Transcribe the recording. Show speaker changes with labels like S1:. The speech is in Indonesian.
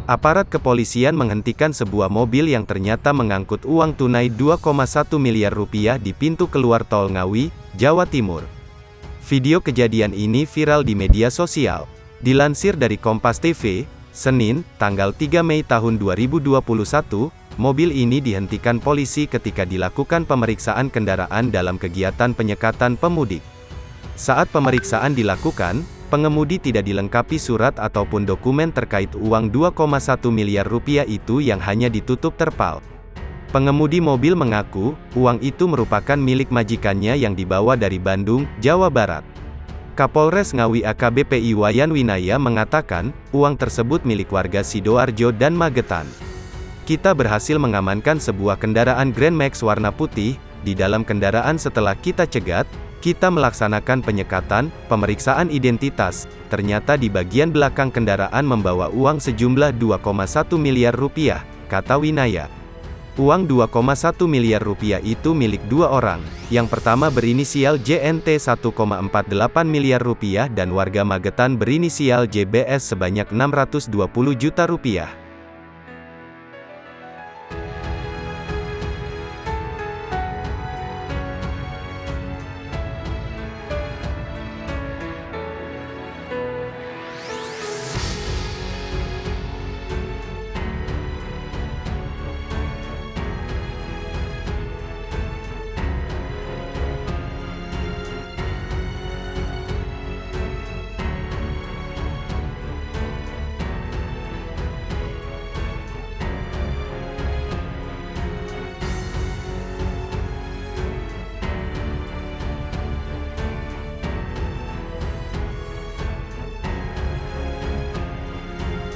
S1: Aparat kepolisian menghentikan sebuah mobil yang ternyata mengangkut uang tunai 2,1 miliar rupiah di pintu keluar tol Ngawi, Jawa Timur. Video kejadian ini viral di media sosial. Dilansir dari Kompas TV, Senin, tanggal 3 Mei tahun 2021, mobil ini dihentikan polisi ketika dilakukan pemeriksaan kendaraan dalam kegiatan penyekatan pemudik. Saat pemeriksaan dilakukan, pengemudi tidak dilengkapi surat ataupun dokumen terkait uang 2,1 miliar rupiah itu yang hanya ditutup terpal. Pengemudi mobil mengaku, uang itu merupakan milik majikannya yang dibawa dari Bandung, Jawa Barat. Kapolres Ngawi AKBP Iwayan Winaya mengatakan, uang tersebut milik warga Sidoarjo dan Magetan. Kita berhasil mengamankan sebuah kendaraan Grand Max warna putih. Di dalam kendaraan setelah kita cegat, kita melaksanakan penyekatan, pemeriksaan identitas. Ternyata di bagian belakang kendaraan membawa uang sejumlah 2,1 miliar rupiah, kata Winaya. Uang 2,1 miliar rupiah itu milik dua orang. Yang pertama berinisial JNT 1,48 miliar rupiah dan warga Magetan berinisial JBS sebanyak 620 juta rupiah.